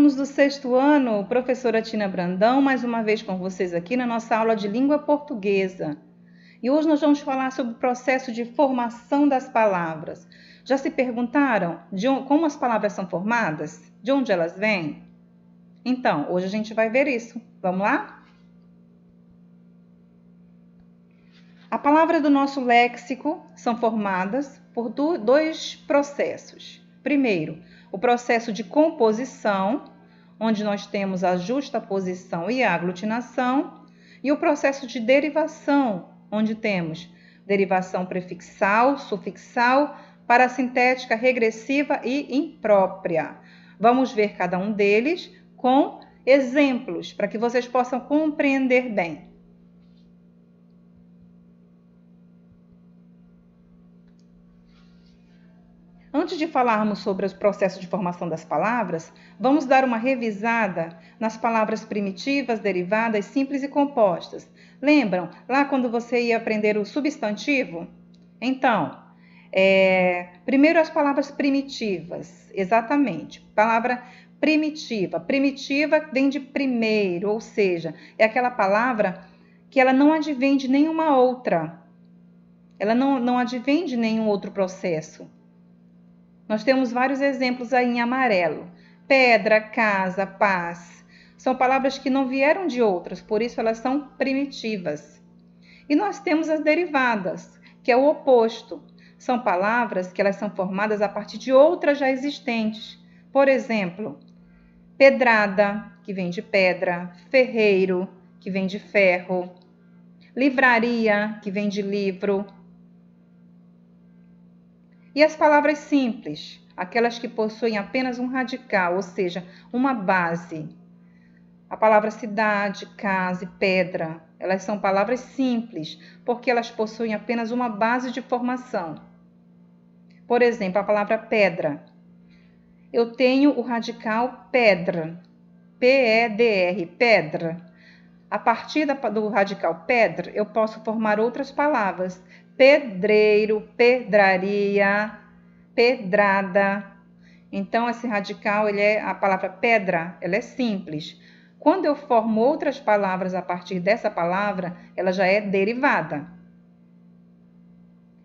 alunos do 6º ano, professora Tina Brandão, mais uma vez com vocês aqui na nossa aula de língua portuguesa. E hoje nós vamos falar sobre o processo de formação das palavras. Já se perguntaram como as palavras são formadas? De onde elas vêm? Então, hoje a gente vai ver isso. Vamos lá? A palavra do nosso léxico são formadas por dois processos. Primeiro, o processo de composição, onde nós temos a justaposição e a aglutinação, e o processo de derivação, onde temos derivação prefixal, sufixal, parasintética, regressiva e imprópria. Vamos ver cada um deles com exemplos, para que vocês possam compreender bem. Antes de falarmos sobre os processos de formação das palavras, vamos dar uma revisada nas palavras primitivas, derivadas, simples e compostas. Lembram lá quando você ia aprender o substantivo? Então, primeiro as palavras primitivas, exatamente. Palavra primitiva. Primitiva vem de primeiro, ou seja, é aquela palavra que ela não advém de nenhuma outra. Ela não advém de nenhum outro processo. Nós temos vários exemplos aí em amarelo. Pedra, casa, paz. São palavras que não vieram de outras, por isso elas são primitivas. E nós temos as derivadas, que é o oposto. São palavras que elas são formadas a partir de outras já existentes. Por exemplo, pedrada, que vem de pedra. Ferreiro, que vem de ferro. Livraria, que vem de livro. E as palavras simples, aquelas que possuem apenas um radical, ou seja, uma base. A palavra cidade, casa e pedra, elas são palavras simples, porque elas possuem apenas uma base de formação. Por exemplo, a palavra pedra. Eu tenho o radical pedra, P-E-D-R, pedra. A partir do radical pedra, eu posso formar outras palavras. Pedreiro, pedraria, pedrada. Então, esse radical, a palavra pedra, ela é simples. Quando eu formo outras palavras a partir dessa palavra, ela já é derivada.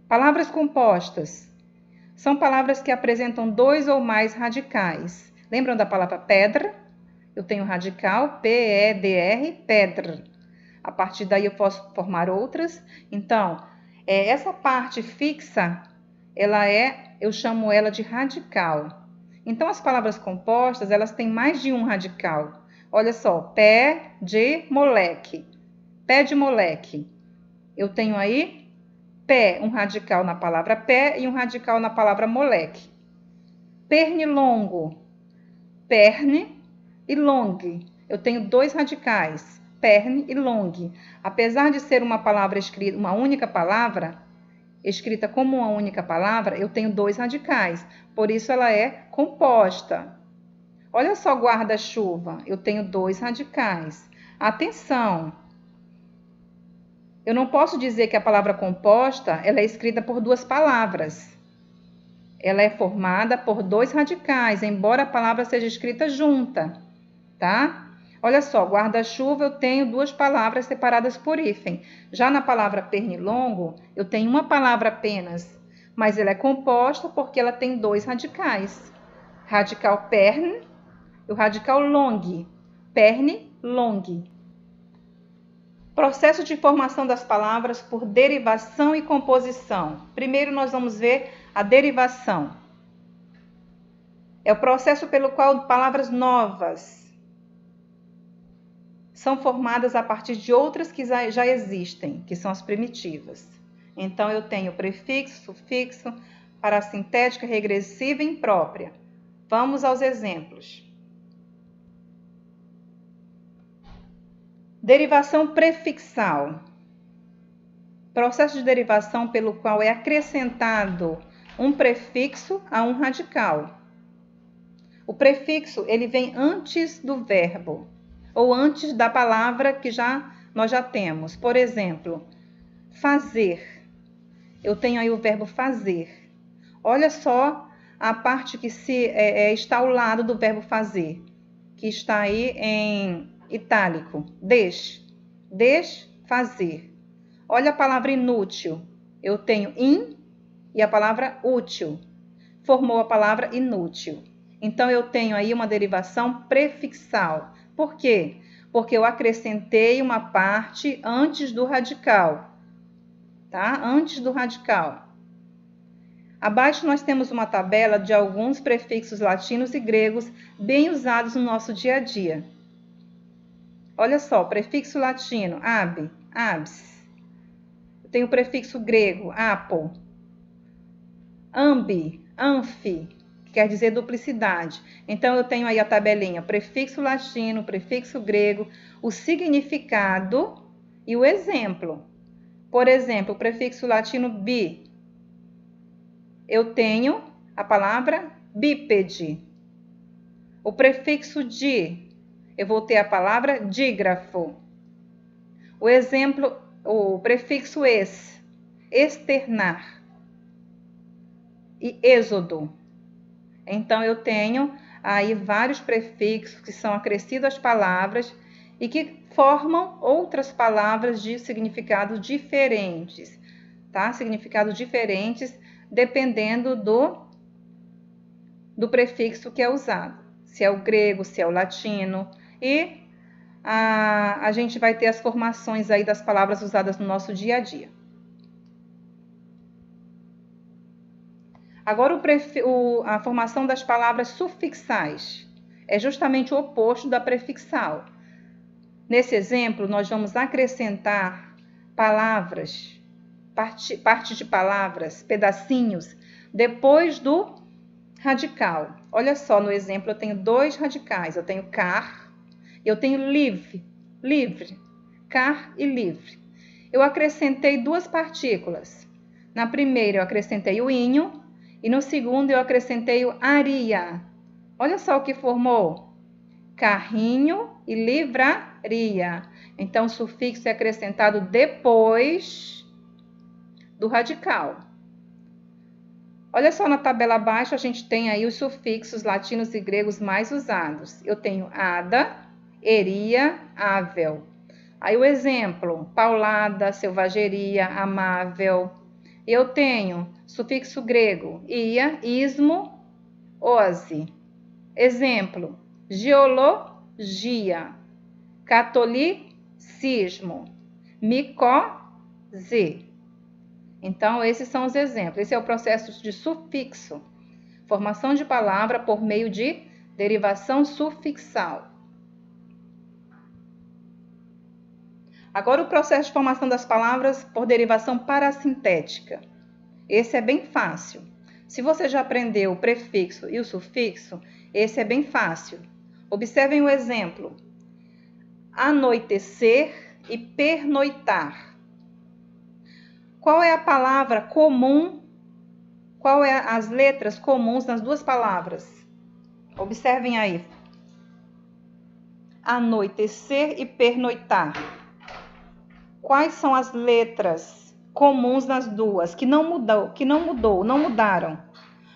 Palavras compostas. São palavras que apresentam dois ou mais radicais. Lembram da palavra pedra? Eu tenho o radical P-E-D-R, pedra. A partir daí eu posso formar outras. Então, essa parte fixa, eu chamo ela de radical. Então, as palavras compostas, elas têm mais de um radical. Olha só, pé de moleque. Pé de moleque. Eu tenho aí pé, um radical na palavra pé e um radical na palavra moleque. Pernilongo. Perne e long. Eu tenho dois radicais. Perne e long. Apesar de ser uma palavra escrita, uma única palavra, escrita como uma única palavra, eu tenho dois radicais. Por isso ela é composta. Olha só, guarda-chuva. Eu tenho dois radicais. Atenção! Eu não posso dizer que a palavra composta ela é escrita por duas palavras. Ela é formada por dois radicais, embora a palavra seja escrita junta, tá? Olha só, guarda-chuva eu tenho duas palavras separadas por hífen. Já na palavra pernilongo, eu tenho uma palavra apenas, mas ela é composta porque ela tem dois radicais. Radical pern e o radical long. Perne, long. Processo de formação das palavras por derivação e composição. Primeiro nós vamos ver a derivação. É o processo pelo qual palavras novas são formadas a partir de outras que já existem, que são as primitivas. Então, eu tenho prefixo, sufixo, parasintética, regressiva e imprópria. Vamos aos exemplos. Derivação prefixal. Processo de derivação pelo qual é acrescentado um prefixo a um radical. O prefixo, ele vem antes do verbo, ou antes da palavra que nós já temos. Por exemplo, fazer. Eu tenho aí o verbo fazer. Olha só a parte que está ao lado do verbo fazer. que está aí em itálico. Desfazer. Olha a palavra inútil. Eu tenho in e a palavra útil. Formou a palavra inútil. Então, eu tenho aí uma derivação prefixal. Por quê? Porque eu acrescentei uma parte antes do radical. Tá? Antes do radical. Abaixo nós temos uma tabela de alguns prefixos latinos e gregos bem usados no nosso dia a dia. Olha só, prefixo latino, abs. Eu tenho o prefixo grego, apo. Anfi, que quer dizer duplicidade. Então, eu tenho aí a tabelinha, prefixo latino, prefixo grego, o significado e o exemplo. Por exemplo, o prefixo latino bi. Eu tenho a palavra bípede. O prefixo di, eu vou ter a palavra dígrafo. O exemplo, o prefixo externar e êxodo. Então, eu tenho aí vários prefixos que são acrescidos às palavras e que formam outras palavras de significados diferentes, tá? Significados diferentes dependendo do prefixo que é usado. Se é o grego, se é o latino. E a gente vai ter as formações aí das palavras usadas no nosso dia a dia. Agora, a formação das palavras sufixais é justamente o oposto da prefixal. Nesse exemplo, nós vamos acrescentar palavras, parte de palavras, pedacinhos, depois do radical. Olha só, no exemplo, eu tenho dois radicais. Eu tenho car, eu tenho livre, car e livre. Eu acrescentei duas partículas. Na primeira, eu acrescentei o inho, e no segundo, eu acrescentei o aria. Olha só o que formou. Carrinho e livraria. Então, o sufixo é acrescentado depois do radical. Olha só, na tabela abaixo, a gente tem aí os sufixos latinos e gregos mais usados. Eu tenho ada, eria, avel. Aí o exemplo, paulada, selvageria, amável. Eu tenho sufixo grego, ia, ismo, ose. Exemplo, geologia, catolicismo, micose. Então, esses são os exemplos. Esse é o processo de sufixo, formação de palavra por meio de derivação sufixal. Agora, o processo de formação das palavras por derivação parassintética. Esse é bem fácil. Se você já aprendeu o prefixo e o sufixo, esse é bem fácil. Observem o exemplo. Anoitecer e pernoitar. Qual é a palavra comum? Qual é as letras comuns nas duas palavras? Observem aí. Anoitecer e pernoitar. Quais são as letras comuns nas duas que não mudaram?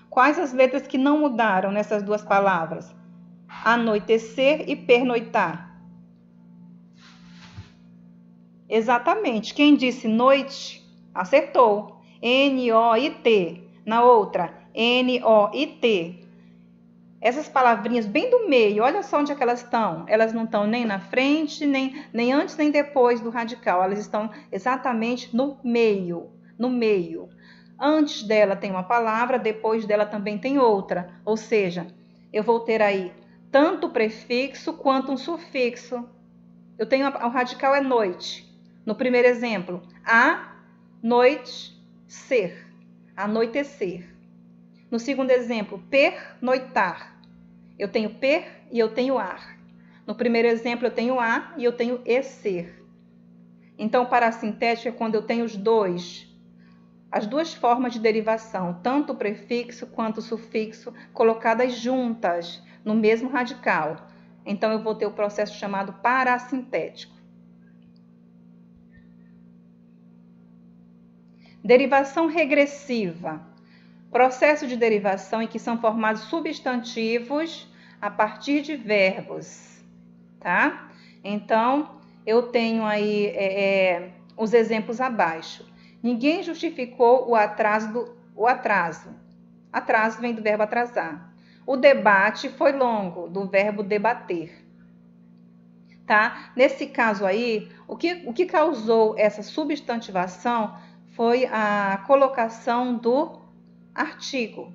Quais as letras que não mudaram nessas duas palavras? Anoitecer e pernoitar. Exatamente. Quem disse noite, acertou. N-O-I-T. Na outra, N-O-I-T. Essas palavrinhas bem do meio, olha só onde é que elas estão. Elas não estão nem na frente, nem antes, nem depois do radical. Elas estão exatamente no meio. No meio. Antes dela tem uma palavra, depois dela também tem outra. Ou seja, eu vou ter aí tanto o prefixo quanto um sufixo. Eu tenho o radical é noite. No primeiro exemplo, anoitecer. Anoitecer. No segundo exemplo, pernoitar. Eu tenho per e eu tenho ar. No primeiro exemplo, eu tenho a e eu tenho e ser. Então, parassintético é quando eu tenho as duas formas de derivação, tanto o prefixo quanto o sufixo, colocadas juntas no mesmo radical. Então, eu vou ter o processo chamado parassintético. Derivação regressiva. Processo de derivação em que são formados substantivos a partir de verbos, tá? Então, eu tenho aí os exemplos abaixo. Ninguém justificou o atraso. Atraso vem do verbo atrasar. O debate foi longo, do verbo debater. Tá? Nesse caso aí, o que causou essa substantivação foi a colocação do artigo.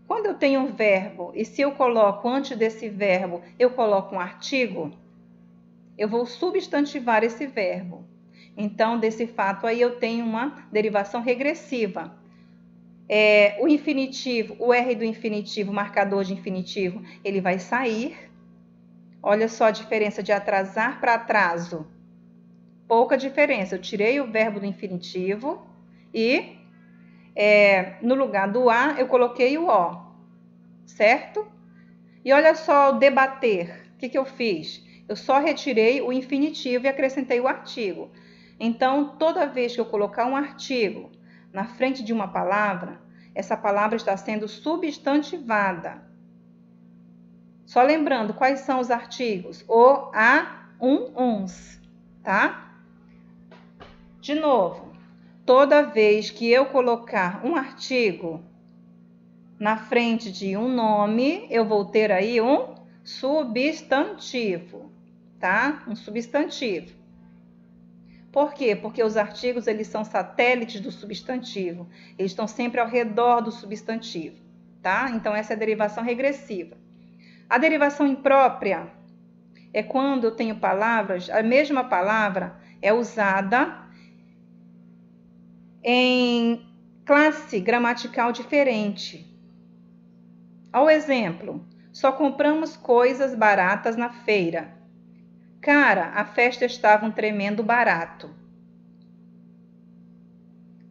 Quando eu tenho um verbo e se eu coloco antes desse verbo, eu coloco um artigo, eu vou substantivar esse verbo. Então, desse fato aí, eu tenho uma derivação regressiva. O infinitivo, o R do infinitivo, marcador de infinitivo, ele vai sair. Olha só a diferença de atrasar para atraso. Pouca diferença. Eu tirei o verbo do infinitivo e no lugar do A eu coloquei o O. Certo? E olha só o debater. O que eu fiz? Eu só retirei o infinitivo e acrescentei o artigo. Então, toda vez que eu colocar um artigo na frente de uma palavra, essa palavra está sendo substantivada. Só lembrando, quais são os artigos? O, a, uns, tá? De novo, toda vez que eu colocar um artigo na frente de um nome, eu vou ter aí um substantivo, tá? Um substantivo. Por quê? Porque os artigos, eles são satélites do substantivo. Eles estão sempre ao redor do substantivo, tá? Então, essa é a derivação regressiva. A derivação imprópria é quando eu tenho palavras, a mesma palavra é usada em classe gramatical diferente. Ao exemplo, só compramos coisas baratas na feira. Cara, a festa estava um tremendo barato.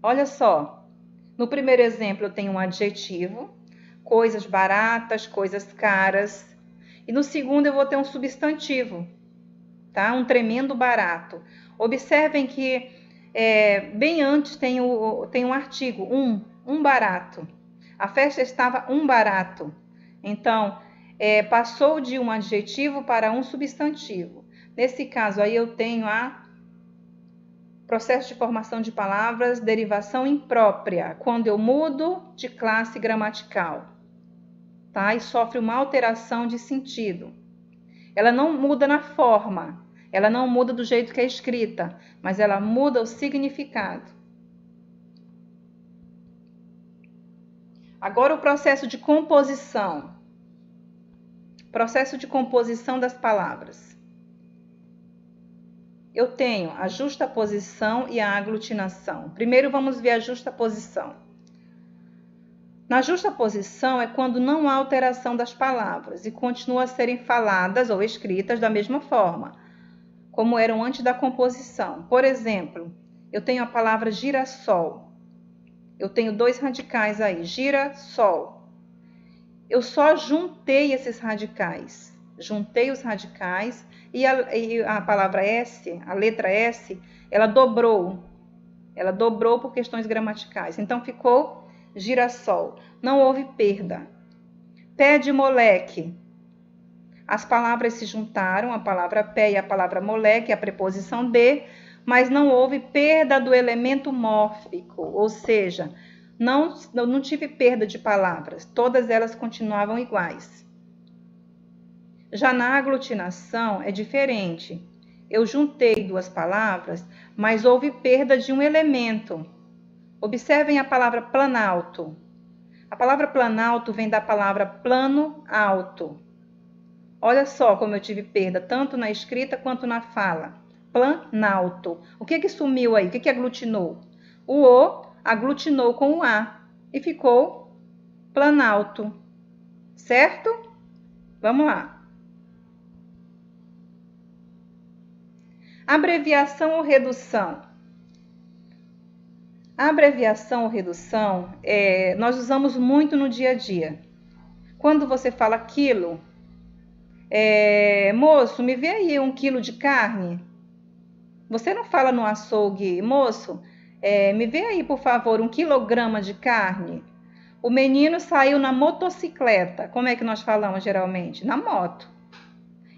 Olha só, no primeiro exemplo eu tenho um adjetivo, coisas baratas, coisas caras. E no segundo eu vou ter um substantivo, tá? Um tremendo barato. Observem que bem antes tem um artigo, um barato. A festa estava um barato. Então, passou de um adjetivo para um substantivo. Nesse caso aí eu tenho processo de formação de palavras, derivação imprópria, quando eu mudo de classe gramatical, tá? E sofre uma alteração de sentido. Ela não muda na forma, ela não muda do jeito que é escrita, mas ela muda o significado. Agora o processo de composição. Processo de composição das palavras. Eu tenho a justaposição e a aglutinação. Primeiro vamos ver a justaposição. Na justaposição é quando não há alteração das palavras e continuam a serem faladas ou escritas da mesma forma, como eram antes da composição. Por exemplo, eu tenho a palavra girassol. Eu tenho dois radicais aí, girassol. Eu só juntei esses radicais. Juntei os radicais e a palavra S, a letra S, ela dobrou. Ela dobrou por questões gramaticais. Então, ficou girassol. Não houve perda. Pé de moleque. As palavras se juntaram, a palavra pé e a palavra moleque, a preposição de, mas não houve perda do elemento mórfico, ou seja, não tive perda de palavras, todas elas continuavam iguais. Já na aglutinação é diferente. Eu juntei duas palavras, mas houve perda de um elemento. Observem a palavra planalto. A palavra planalto vem da palavra plano alto. Olha só como eu tive perda, tanto na escrita quanto na fala. Planalto. O que sumiu aí? O que aglutinou? O O aglutinou com o A e ficou planalto. Certo? Vamos lá. Abreviação ou redução? A abreviação ou redução nós usamos muito no dia a dia. Quando você fala quilo, moço, me vê aí 1 quilo de carne. Você não fala no açougue, moço, me vê aí, por favor, 1 quilograma de carne. O menino saiu na motocicleta. Como é que nós falamos geralmente? Na moto.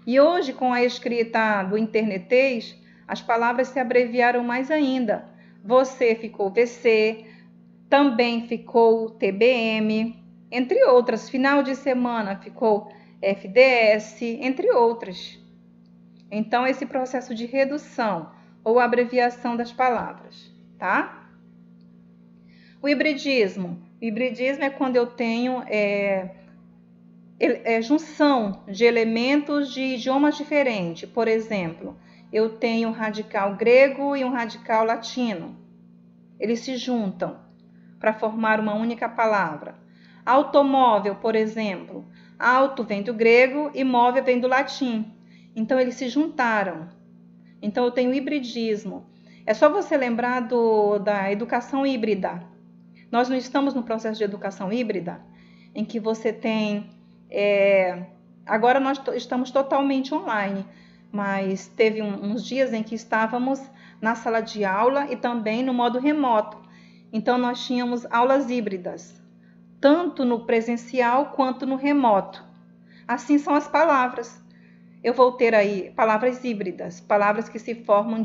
E hoje, com a escrita do internetês, as palavras se abreviaram mais ainda. Você ficou VC, também ficou TBM, entre outras. Final de semana ficou FDS, entre outras. Então, esse processo de redução ou abreviação das palavras, tá? O hibridismo. O hibridismo é quando eu tenho junção de elementos de idiomas diferentes. Por exemplo, eu tenho um radical grego e um radical latino. Eles se juntam para formar uma única palavra. Automóvel, por exemplo. Auto vem do grego e móvel vem do latim. Então, eles se juntaram. Então, eu tenho hibridismo. É só você lembrar da educação híbrida. Nós não estamos no processo de educação híbrida, em que você tem... agora nós estamos totalmente online, mas teve uns dias em que estávamos na sala de aula e também no modo remoto. Então, nós tínhamos aulas híbridas, tanto no presencial quanto no remoto. Assim são as palavras. Eu vou ter aí palavras híbridas, palavras que se formam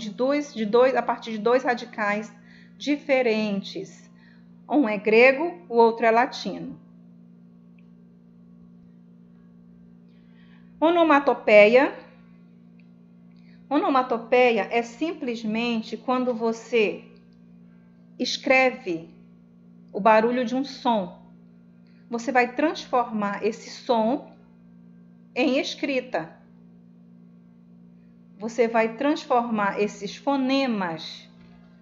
a partir de dois radicais diferentes. Um é grego, o outro é latino. Onomatopeia. Onomatopeia é simplesmente quando você escreve o barulho de um som. Você vai transformar esse som em escrita. Você vai transformar esses fonemas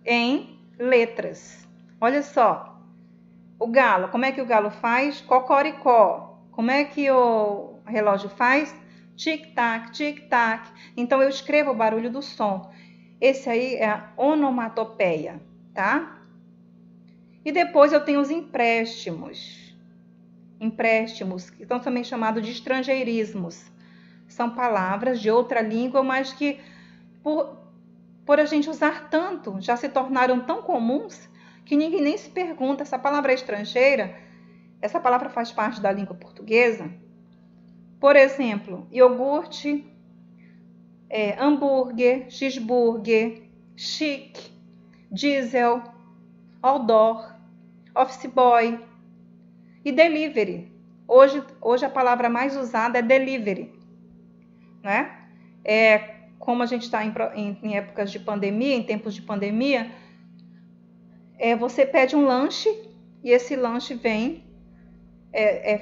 em letras. Olha só. O galo, como é que o galo faz? Cocoricó. Como é que o relógio faz? Tic-tac, tic-tac. Então, eu escrevo o barulho do som. Esse aí é a onomatopeia, tá? E depois eu tenho os empréstimos. Empréstimos, que são também chamados de estrangeirismos. São palavras de outra língua, mas que, por a gente usar tanto, já se tornaram tão comuns, que ninguém nem se pergunta, essa palavra é estrangeira? Essa palavra faz parte da língua portuguesa? Por exemplo, iogurte, hambúrguer, cheeseburger, chique, diesel, outdoor, office boy e delivery. Hoje a palavra mais usada é delivery, né? Como a gente está em épocas de pandemia, em tempos de pandemia, você pede um lanche e esse lanche vem,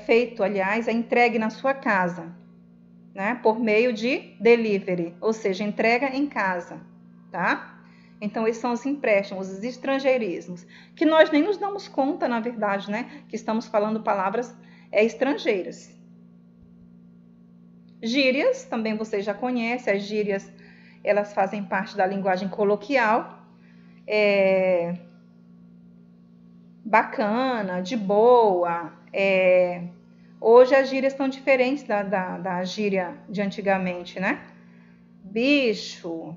feito, aliás, é entregue na sua casa, né? Por meio de delivery, ou seja, entrega em casa, tá? Então, esses são os empréstimos, os estrangeirismos, que nós nem nos damos conta, na verdade, né? Que estamos falando palavras estrangeiras. Gírias, também você já conhece, as gírias, elas fazem parte da linguagem coloquial, bacana, de boa. Hoje as gírias são diferentes da gíria de antigamente, né? Bicho,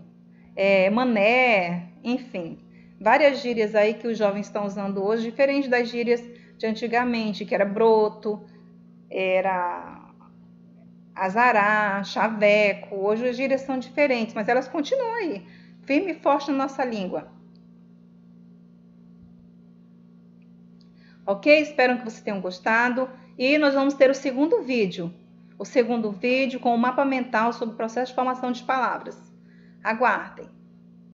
mané, enfim. Várias gírias aí que os jovens estão usando hoje, diferente das gírias de antigamente, que era broto, era azará, chaveco. Hoje as gírias são diferentes, mas elas continuam aí, firme e forte na nossa língua. Ok? Espero que vocês tenham gostado. E nós vamos ter o segundo vídeo. O segundo vídeo com o mapa mental sobre o processo de formação de palavras. Aguardem!